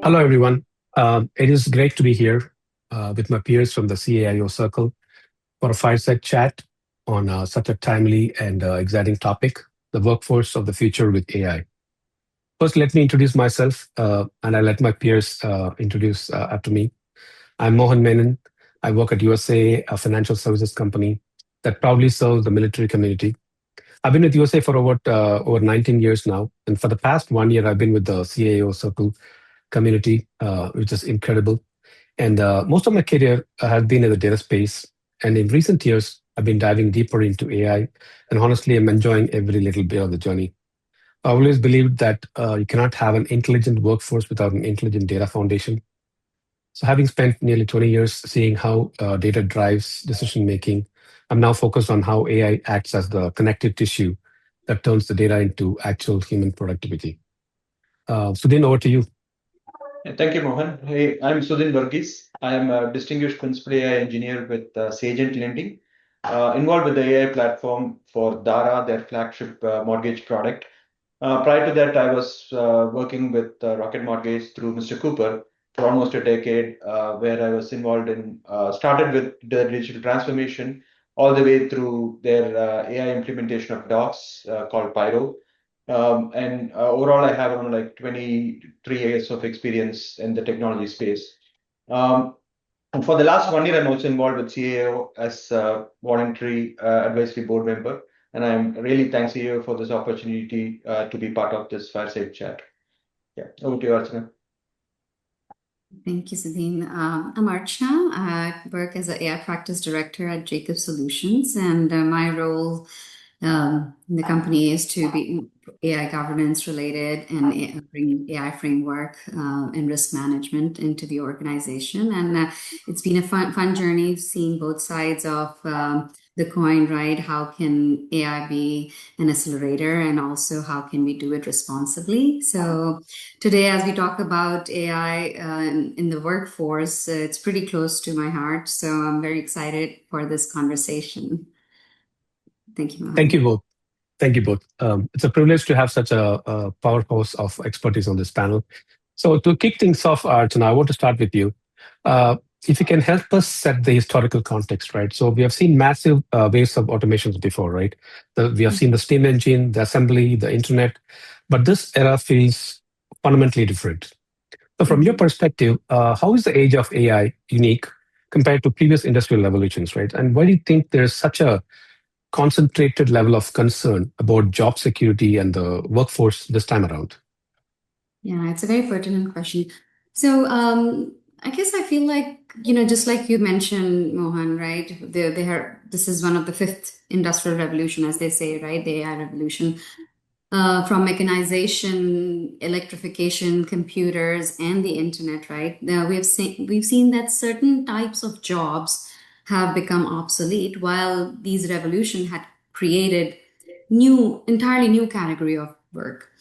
Hello, everyone. It is great to be here with my peers from the CAIO circle for a fireside chat on such a timely and exciting topic, the workforce of the future with AI. First, let me introduce myself and I let my peers introduce after me. I'm Mohan Menon. I work at USA, a financial services company that proudly serves the military community. I've been with USA for over 19 years now. And for the past 1 year, I've been with the CAIO circle community, which is incredible. And most of my career has been in the data space. And in recent years, I've been diving deeper into AI. And honestly, I'm enjoying every little bit of the journey. I always believed that you cannot have an intelligent workforce without an intelligent data foundation. So, having spent nearly 20 years seeing how data drives decision making, I'm now focused on how AI acts as the connective tissue that turns the data into actual human productivity. Sudhin, over to you. Thank you, Mohan. Hey, I'm Sudhin Varghese. I am a distinguished principal AI engineer with Sagent Lending, involved with the AI platform for Dara, their flagship mortgage product. Prior to that, I was working with Rocket Mortgage through Mr. Cooper for almost a decade, where I was involved in, started with the digital transformation all the way through their AI implementation of docs called Pyro. And overall, I have around like 23 years of experience in the technology space. Um, and for the last 1 year, I'm also involved with CAO as a voluntary advisory board member. And I'm really thanks CAO for this opportunity to be part of this fireside chat. Yeah, over to you, Archana. Thank you, Sudhin. I'm Archana. I work as an AI practice director at Jacob Solutions, and my role in the company is to be AI governance related and bring AI framework and risk management into the organization. And it's been a fun journey seeing both sides of the coin, right? How can AI be an accelerator, and also how can we do it responsibly? So today, as we talk about AI in the workforce, it's pretty close to my heart. So I'm very excited for this conversation. Thank you, Mohan. Thank you both. Thank you both. It's a privilege to have such a powerhouse of expertise on this panel. So to kick things off, Archana, I want to start with you. If you can help us set the historical context, right? So we have seen massive waves of automations before, right? We have seen the steam engine, the assembly, the internet, but this era feels fundamentally different. So from your perspective, how is the age of AI unique compared to previous industrial revolutions, right? And why do you think there's such a concentrated level of concern about job security and the workforce this time around? Yeah, it's a very pertinent question. So I guess I feel like, just like you mentioned, Mohan, right? This is one of the fifth industrial revolution, as they say, right? The AI revolution. From mechanization, electrification, computers, and the internet, right? Now we've seen that certain types of jobs have become obsolete, while these revolution had created entirely new category of work.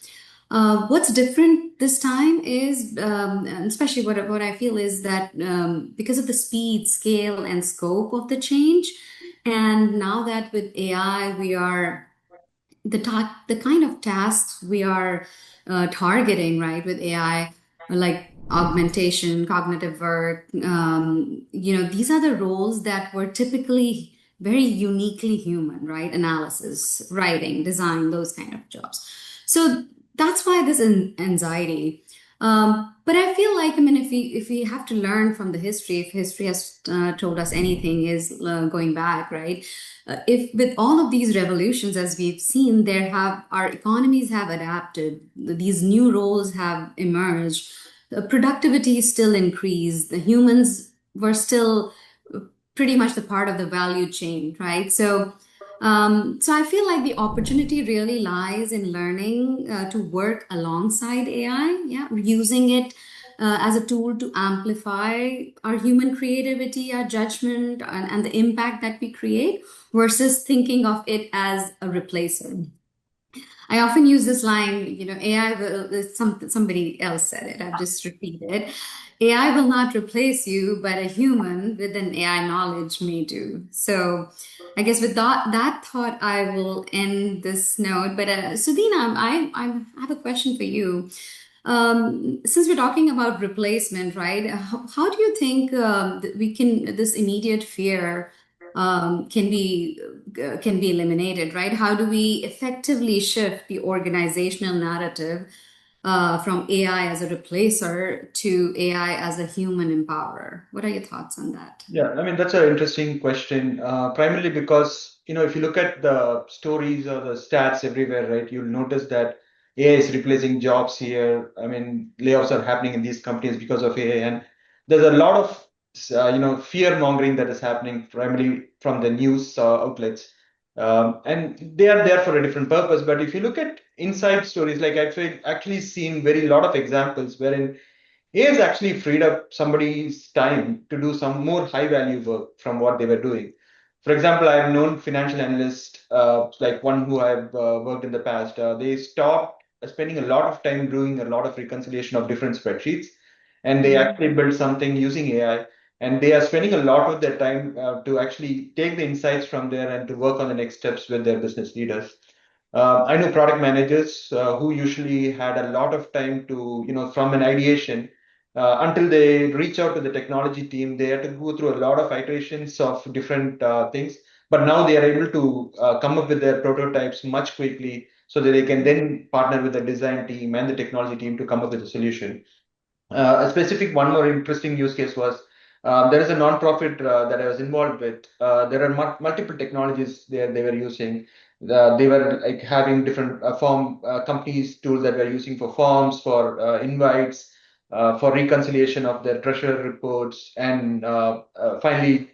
What's different this time is, and especially what I feel is that because of the speed, scale, and scope of the change, and now that with AI we are the kind of tasks we are targeting, right, with AI, like augmentation, cognitive work, these are the roles that were typically very uniquely human, right? Analysis, writing, design, those kind of jobs. So that's why this anxiety. But I feel like, I mean, if we have to learn from the history, if history has told us anything, is going back, right? If with all of these revolutions, as we've seen, our economies have adapted, these new roles have emerged, the productivity is still increased, the humans were still pretty much the part of the value chain, right? So I feel like the opportunity really lies in learning to work alongside AI, yeah, using it as a tool to amplify our human creativity, our judgment, and the impact that we create, versus thinking of it as a replacer. I often use this line, AI will, somebody else said it, I've just repeated. AI will not replace you, but a human with an AI knowledge may do. So I guess with that thought, I will end this note. But Sudhina, I have a question for you. Since we're talking about replacement, right? How do you think this immediate fear can be eliminated, right? How do we effectively shift the organizational narrative from AI as a replacer to AI as a human empowerer? What are your thoughts on that? Yeah, I mean, that's an interesting question, primarily because, if you look at the stories or the stats everywhere, right, you'll notice that AI is replacing jobs here. I mean, layoffs are happening in these companies because of AI, and there's a lot of, fear-mongering that is happening primarily from the news outlets. And they are there for a different purpose. But if you look at inside stories, like I've actually seen very lot of examples wherein AI has actually freed up somebody's time to do some more high value work from what they were doing. For example, I've known financial analysts, like one who I've worked in the past. They stopped spending a lot of time doing a lot of reconciliation of different spreadsheets, and they actually built something using AI. And they are spending a lot of their time to actually take the insights from there and to work on the next steps with their business leaders. I know product managers who usually had a lot of time to, from an ideation until they reach out to the technology team, they had to go through a lot of iterations of different things. But now they are able to come up with their prototypes much quickly so that they can then partner with the design team and the technology team to come up with a solution. A specific one more interesting use case was there is a nonprofit that I was involved with. There are multiple technologies there they were using. They were like having different form companies tools that were using for forms, for invites, for reconciliation of their treasurer reports, and finally,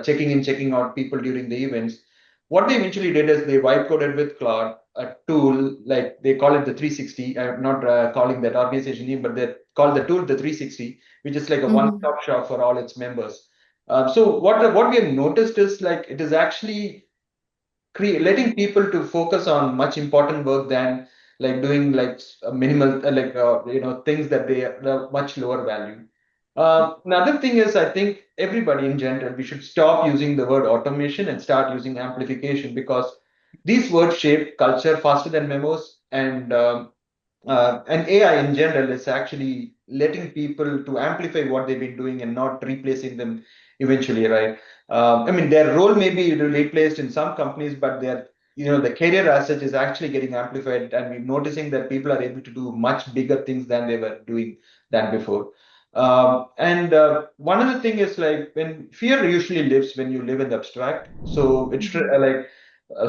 checking in, checking out people during the events. What they eventually did is they vibe coded with Claude a tool, like they call it the 360. I'm not calling that organization name, but they call the tool the 360, which is like a one-stop shop for all its members. So what we have noticed is like it is actually letting people to focus on much important work than like doing like a minimal things that they are much lower value. Another thing is, I think everybody in general, we should stop using the word automation and start using amplification, because these words shape culture faster than memos. And AI in general is actually letting people to amplify what they've been doing and not replacing them eventually, right? I mean, their role may be replaced in some companies, but the career as such is actually getting amplified, and we're noticing that people are able to do much bigger things than they were doing than before. And one other thing is like when fear usually lives when you live in the abstract. So it's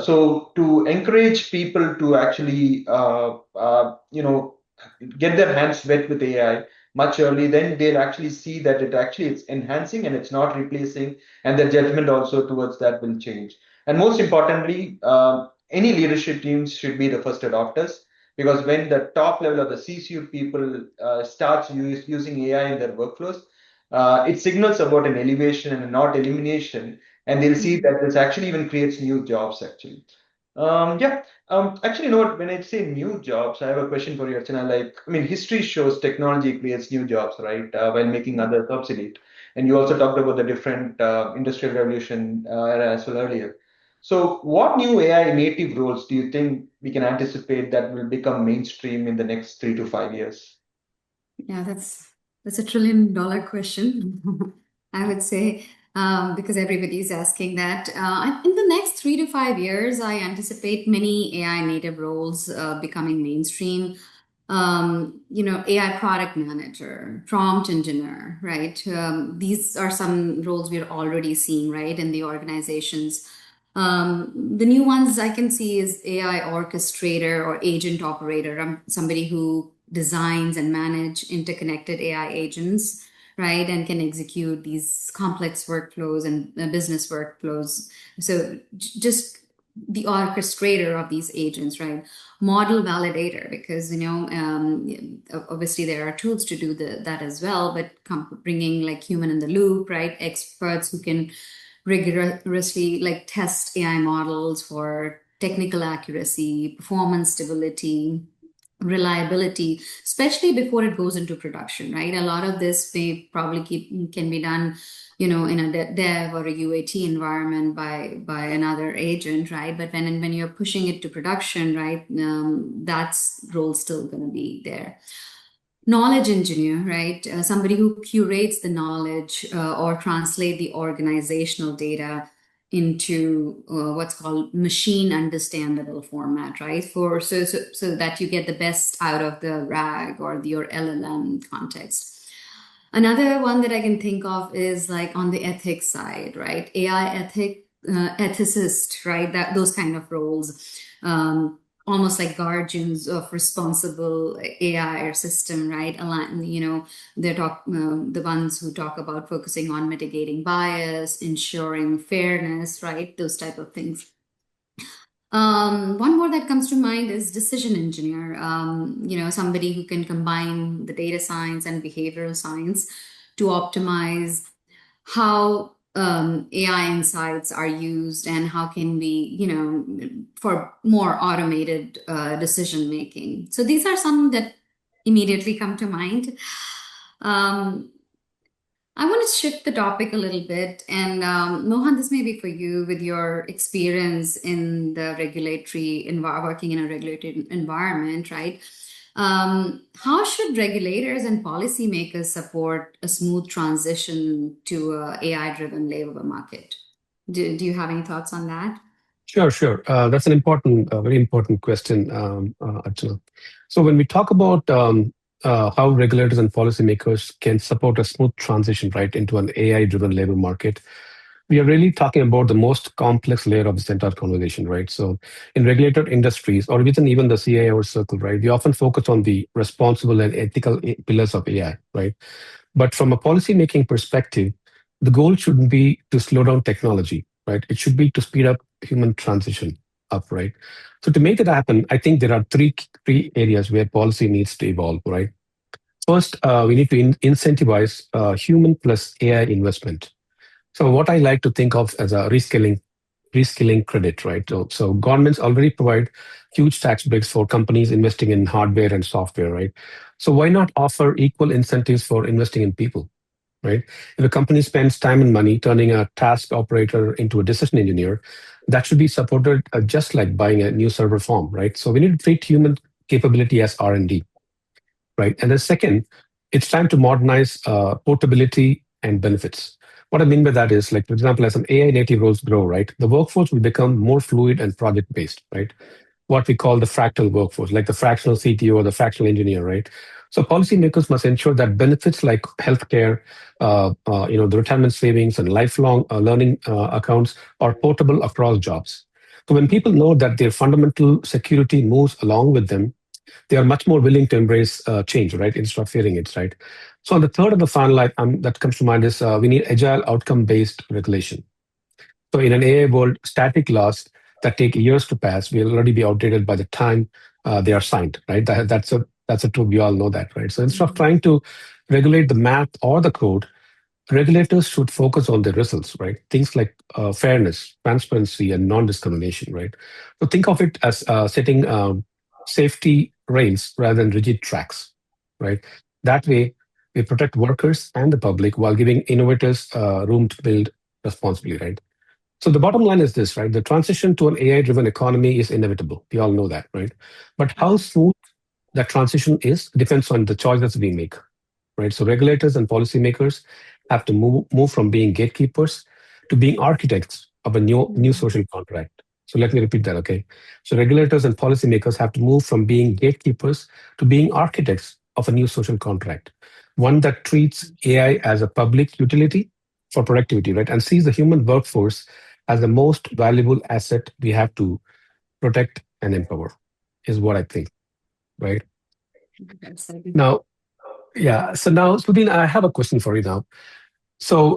so to encourage people to actually get their hands wet with AI much early, then they'll actually see that it's enhancing and it's not replacing, and their judgment also towards that will change. And most importantly, any leadership teams should be the first adopters, because when the top level of the C-suite people starts using AI in their workflows, it signals about an elevation and not elimination, and they'll see that this actually even creates new jobs actually. Yeah. Actually, you know what? When I say new jobs, I have a question for you, Archana. Like, I mean, history shows technology creates new jobs, right? While making others obsolete. And you also talked about the different industrial revolution era as well earlier. So, what new AI native roles do you think we can anticipate that will become mainstream in the next 3 to 5 years? Yeah, that's a $1 trillion question, I would say, because everybody's asking that. In the next 3 to 5 years, I anticipate many AI native roles becoming mainstream. AI product manager, prompt engineer, right? These are some roles we're already seeing, right, in the organizations. The new ones I can see is AI orchestrator or agent operator. I'm somebody who designs and manage interconnected AI agents, right, and can execute these complex workflows and business workflows. So just the orchestrator of these agents, right? Model validator, because obviously there are tools to do that as well, but bringing like human in the loop, right? Experts who can rigorously like test AI models for technical accuracy, performance stability, reliability, especially before it goes into production, right? A lot of this may probably can be done, in a dev or a UAT environment by another agent, right? But when you're pushing it to production, right, that's role still going to be there. knowledge engineer, right? Somebody who curates the knowledge or translate the organizational data into what's called machine understandable format, right? So that you get the best out of the RAG or your LLM context. Another one that I can think of is like on the ethics side, right? AI ethicist, right? That those kind of roles, almost like guardians of responsible AI or system, right? They're the ones who talk about focusing on mitigating bias, ensuring fairness, right? Those type of things. One more that comes to mind is decision engineer. Somebody who can combine the data science and behavioral science to optimize how AI insights are used and how can we, for more automated decision making. So these are some that immediately come to mind. Um, I want to shift the topic a little bit. And Mohan, this may be for you with your experience in the working in a regulatory environment, right? How should regulators and policymakers support a smooth transition to a AI-driven labor market? Do you have any thoughts on that? Sure. That's an important, very important question, Archana. So when we talk about how regulators and policymakers can support a smooth transition, right, into an AI-driven labor market, we are really talking about the most complex layer of this entire conversation, right? So in regulated industries or within even the CAIO circle, right, we often focus on the responsible and ethical pillars of AI, right? But from a policy-making perspective, the goal shouldn't be to slow down technology, right? It should be to speed up human transition up, right? So to make it happen, I think there are three areas where policy needs to evolve, right? First, we need to incentivize human plus AI investment. So what I like to think of as a reskilling credit, right? So governments already provide huge tax breaks for companies investing in hardware and software, right? So why not offer equal incentives for investing in people? Right? If a company spends time and money turning a task operator into a decision engineer, that should be supported just like buying a new server farm, right? So we need to treat human capability as R&D, right? And then second, it's time to modernize portability and benefits. What I mean by that is, like, for example, as some AI native roles grow, right, the workforce will become more fluid and project based, right? What we call the fractal workforce, like the fractional CTO or the fractional engineer, right? So policymakers must ensure that benefits like healthcare, the retirement savings and lifelong learning accounts are portable across jobs. So when people know that their fundamental security moves along with them, they are much more willing to embrace change, right, instead of fearing it, right? So the third of the final line that comes to mind is we need agile outcome-based regulation. So in an AI world, static laws that take years to pass will already be outdated by the time they are signed, right? That's a truth. We all know that, right? So instead of trying to regulate the math or the code, regulators should focus on the results, right? Things like fairness, transparency, and non-discrimination, right? So think of it as setting safety rails rather than rigid tracks, right? That way, we protect workers and the public while giving innovators room to build responsibly, right? So the bottom line is this, right? The transition to an AI-driven economy is inevitable. We all know that, right? But how smooth that transition is depends on the choices we make, right? So regulators and policymakers have to move from being gatekeepers to being architects of a new social contract. So let me repeat that, okay? So regulators and policymakers have to move from being gatekeepers to being architects of a new social contract, one that treats AI as a public utility for productivity, right? And sees the human workforce as the most valuable asset we have to protect and empower, is what I think, right? Now, yeah. So now, Sudhin, I have a question for you now. So,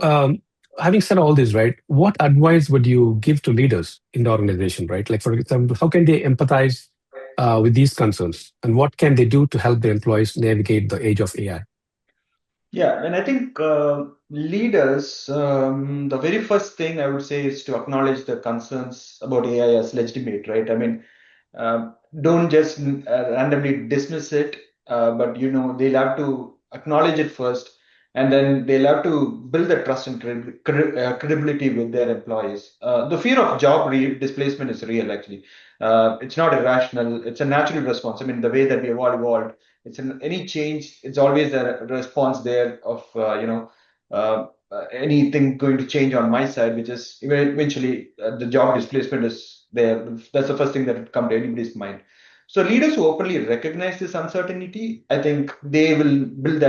having said all this, right, what advice would you give to leaders in the organization, right? Like, for example, how can they empathize with these concerns, and what can they do to help their employees navigate the age of AI? Yeah, and I think leaders, the very first thing I would say is to acknowledge the concerns about AI as legitimate, right? I mean, don't just randomly dismiss it, but they'll have to acknowledge it first, and then they'll have to build the trust and credibility with their employees. The fear of job displacement is real, actually. It's not irrational. It's a natural response. I mean, the way that we have all evolved, It's in any change, it's always a response there of anything going to change on my side, which is eventually the job displacement is there. That's the first thing that would come to anybody's mind. So leaders who openly recognize this uncertainty, I think they will build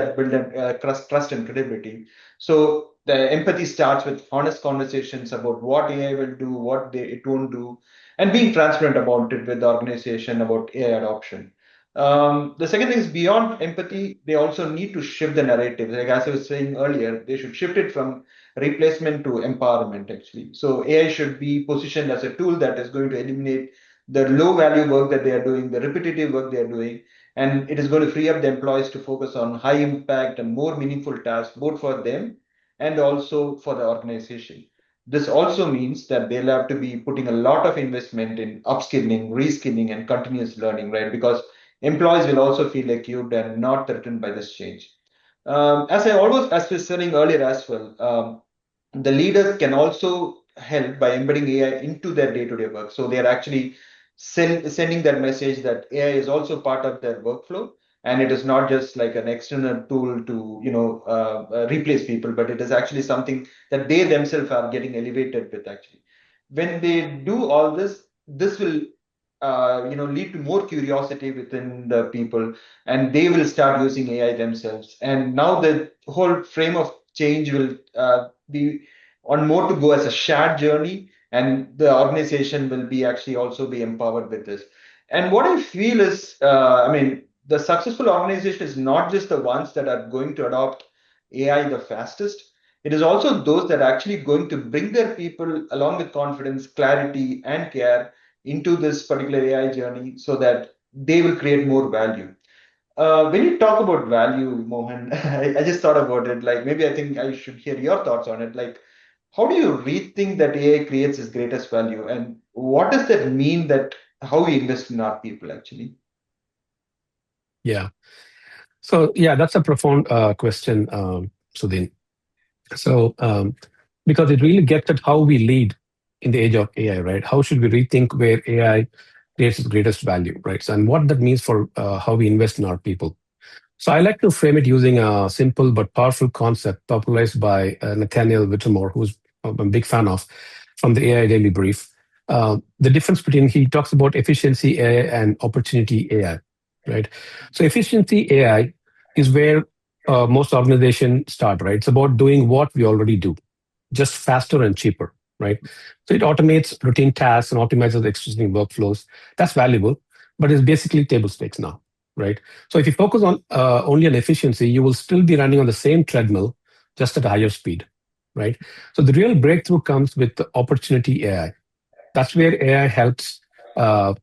trust and credibility. So the empathy starts with honest conversations about what AI will do, it won't do, and being transparent about it with the organization about AI adoption. The second thing is beyond empathy, they also need to shift the narrative. Like as I was saying earlier, they should shift it from replacement to empowerment, actually. So AI should be positioned as a tool that is going to eliminate the low value work that they are doing, the repetitive work they are doing, and it is going to free up the employees to focus on high impact and more meaningful tasks, both for them and also for the organization. This also means that they'll have to be putting a lot of investment in upskilling, reskilling, and continuous learning, right? Because employees will also feel equipped and not threatened by this change. As I was saying earlier as well, the leaders can also help by embedding AI into their day-to-day work. So they are actually sending that message that AI is also part of their workflow, and it is not just like an external tool to replace people, but it is actually something that they themselves are getting elevated with. Actually, when they do all this, this will lead to more curiosity within the people, and they will start using AI themselves. And now the whole frame of change will be on more to go as a shared journey, and the organization will be actually also be empowered with this. And what I feel is, the successful organization is not just the ones that are going to adopt AI the fastest. It is also those that are actually going to bring their people along with confidence, clarity, and care into this particular AI journey so that they will create more value. When you talk about value, Mohan, I just thought about it. Like maybe I think I should hear your thoughts on it. Like, how do you rethink that AI creates its greatest value, and what does that mean that how we invest in our people actually? Yeah. So yeah, that's a profound question, Sudhin. So because it really gets at how we lead in the age of AI, right? How should we rethink where AI creates its greatest value, right? So, and what that means for how we invest in our people. So I like to frame it using a simple but powerful concept popularized by Nathaniel Whittemore, who's I'm a big fan of, from the AI Daily Brief. The difference between he talks about efficiency AI and opportunity AI, right? So efficiency AI is where most organizations start, right? It's about doing what we already do, just faster and cheaper, right? So it automates routine tasks and optimizes existing workflows. That's valuable, but it's basically table stakes now, right? So if you focus on only on efficiency, you will still be running on the same treadmill, just at a higher speed, right? So the real breakthrough comes with the opportunity AI. That's where AI helps uh,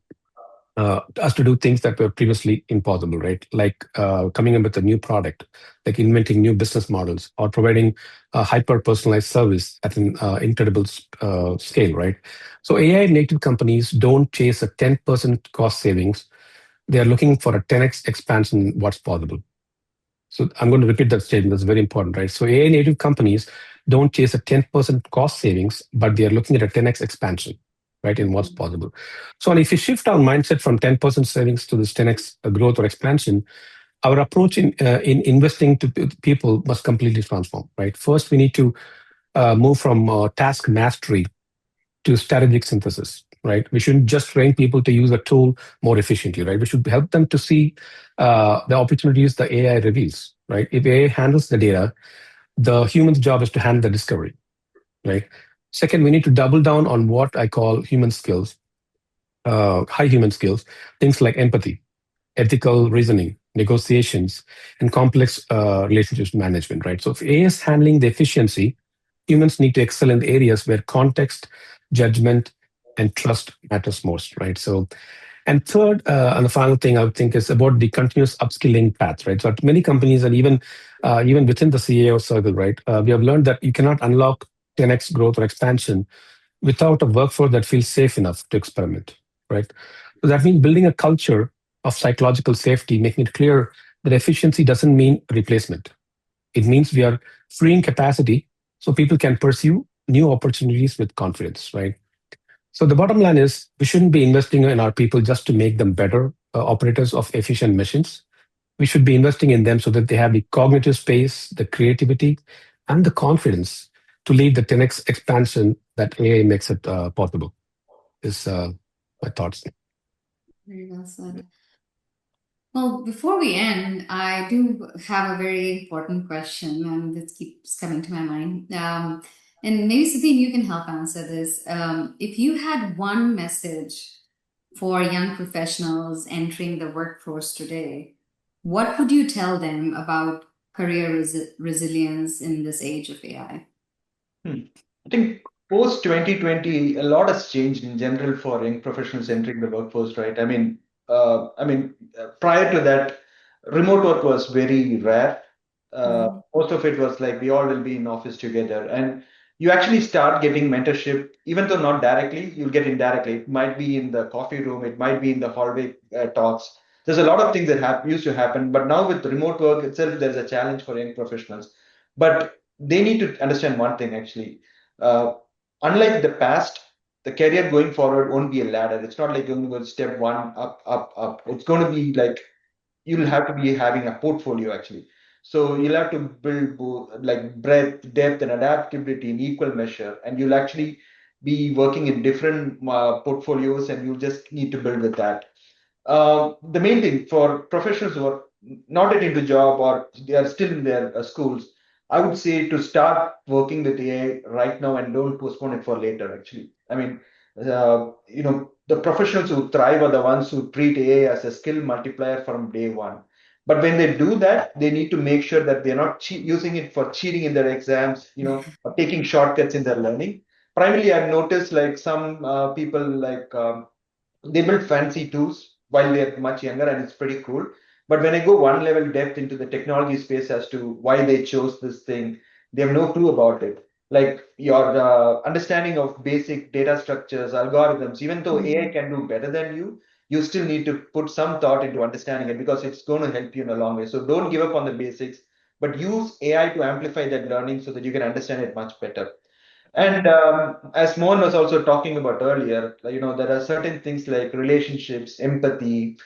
us to do things that were previously impossible, right? Like coming up with a new product, like inventing new business models, or providing a hyper personalized service at an incredible scale, right? So AI native companies don't chase a 10% cost savings. They are looking for a 10x expansion in what's possible. So I'm going to repeat that statement. That's very important, right? So AI native companies don't chase a 10% cost savings, but they are looking at a 10x expansion, right, in what's possible. So and if we shift our mindset from 10% savings to this 10x growth or expansion, our approach in investing to people must completely transform, right? First, we need to move from task mastery to strategic synthesis, right? We shouldn't just train people to use a tool more efficiently, right? We should help them to see the opportunities the AI reveals, right? If AI handles the data, the human's job is to handle the discovery, right? Second, we need to double down on what I call human skills, high human skills, things like empathy, ethical reasoning, negotiations, and complex relationships management, right? So if AI is handling the efficiency, humans need to excel in the areas where context, judgment, and trust matters most, right? So, and third, and the final thing I would think is about the continuous upskilling path, right? So, at many companies and even within the CAO circle, right, we have learned that you cannot unlock 10x growth or expansion without a workforce that feels safe enough to experiment, right? So that means building a culture of psychological safety, making it clear that efficiency doesn't mean replacement. It means we are freeing capacity so people can pursue new opportunities with confidence, right? So the bottom line is we shouldn't be investing in our people just to make them better operators of efficient machines. we should be investing in them so that they have the cognitive space, the creativity, and the confidence to lead the 10x expansion that AI makes it possible. Is my thoughts. Very well said. Well, before we end, I do have a very important question, and this keeps coming to my mind. And maybe Sudhin, you can help answer this. If you had one message for young professionals entering the workforce today, what would you tell them about career resilience in this age of AI? Hmm. I think post 2020, a lot has changed in general for young professionals entering the workforce, right? Prior to that, remote work was very rare. Mhm. Most of it was like we all will be in office together, and you actually start getting mentorship, even though not directly, you'll get indirectly. It might be in the coffee room, it might be in the hallway talks. There's a lot of things that used to happen, but now with remote work itself, there's a challenge for young professionals. But they need to understand one thing actually. Uh, Unlike the past, the career going forward won't be a ladder. It's not like you're going to go step one up, up, up. It's going to be like you'll have to be having a portfolio actually. So you'll have to build both like breadth, depth, and adaptability in equal measure, and you'll actually be working in different portfolios, and you just need to build with that. The main thing for professionals who are not yet into job or they are still in their schools, I would say to start working with AI right now and don't postpone it for later. Actually, the professionals who thrive are the ones who treat AI as a skill multiplier from day one. But when they do that, they need to make sure that they're not using it for cheating in their exams, or taking shortcuts in their learning. Primarily, I've noticed like some people like they build fancy tools while they're much younger, and it's pretty cool. But when I go one level depth into the technology space as to why they chose this thing, they have no clue about it. Like your understanding of basic data structures, algorithms, even though AI Mhm. can do better than you still need to put some thought into understanding it because it's going to help you in a long way. So don't give up on the basics, but use AI to amplify that learning so that you can understand it much better. And Mhm. as Mohan was also talking about earlier, like, there are certain things like relationships, empathy,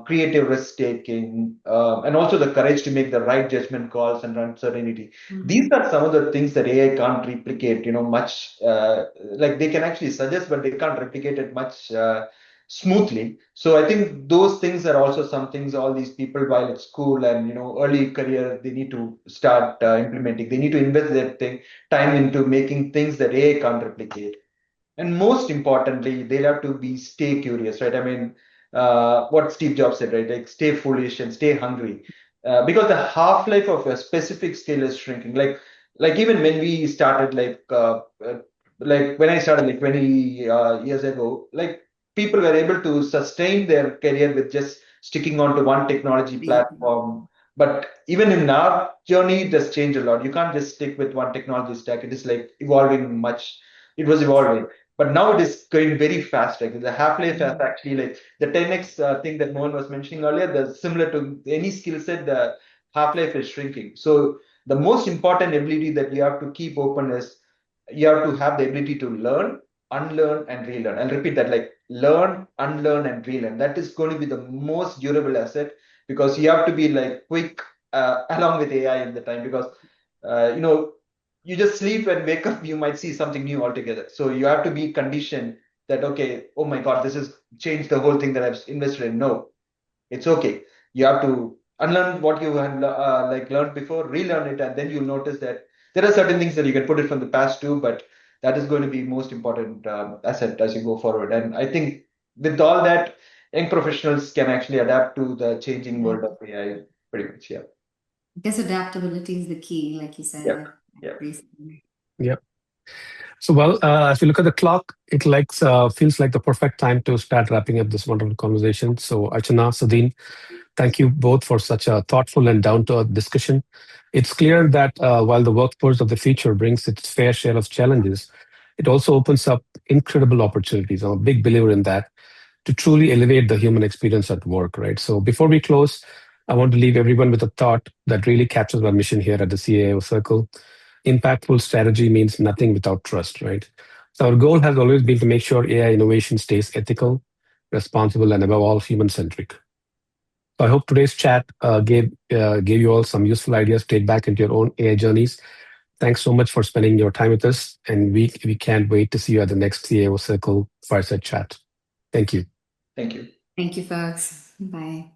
creative risk taking, and also the courage to make the right judgment calls and uncertainty. These Mhm. are some of the things that AI can't replicate, much. Like they can actually suggest, but they can't replicate it much smoothly. So I think those things are also some things all these people while at school and early career they need to start implementing. They need to invest their time into making things that AI can't replicate. And most importantly, they'll have to be stay curious, right? What Steve Jobs said, right? Like stay foolish and stay hungry. Because the half-life of a specific skill is shrinking. Like even when we started, like when I started like 20 years ago, like people were able to sustain their career with just sticking on to one technology platform. But even in our journey, it has changed a lot. You can't just stick with one technology stack. It is like evolving much. It was evolving, but now it is going very fast. Like the half-life has Mhm. actually like the 10x thing that Mohan was mentioning earlier. The similar to any skill set, the half-life is shrinking. So the most important ability that you have to keep open is you have to have the ability to learn, unlearn, and relearn. I'll repeat that: like learn, unlearn, and relearn. That is going to be the most durable asset because you have to be like quick along with AI in the time because uh, you know you just sleep and wake up, you might see something new altogether. So you have to be conditioned that, okay, oh my God, this has changed the whole thing that I've invested in. No, it's okay. You have to unlearn what you had like learned before, relearn it, and then you'll notice that there are certain things that you can put it from the past too, but that is going to be most important asset as you go forward. And I think with all that, young professionals can actually adapt to the changing Yeah. world of AI pretty much. Yeah. I guess adaptability is the key, like you Yeah. said. Yeah. Recently. Yeah. So, well, as we look at the clock, it feels like the perfect time to start wrapping up this wonderful conversation. So, Archana, Sudhin, thank you both for such a thoughtful and down-to-earth discussion. It's clear that while the workforce of the future brings its fair share of challenges, it also opens up incredible opportunities. I'm a big believer in that to truly elevate the human experience at work, right? So, before we close, I want to leave everyone with a thought that really captures our mission here at the CAO Circle. Impactful strategy means nothing without trust, right? So our goal has always been to make sure AI innovation stays ethical, responsible, and above all, human centric. So I hope today's chat gave you all some useful ideas to take back into your own AI journeys. Thanks so much for spending your time with us, and we can't wait to see you at the next CAO Circle Fireside Chat. Thank you. Thank you. Thank you, folks. Bye.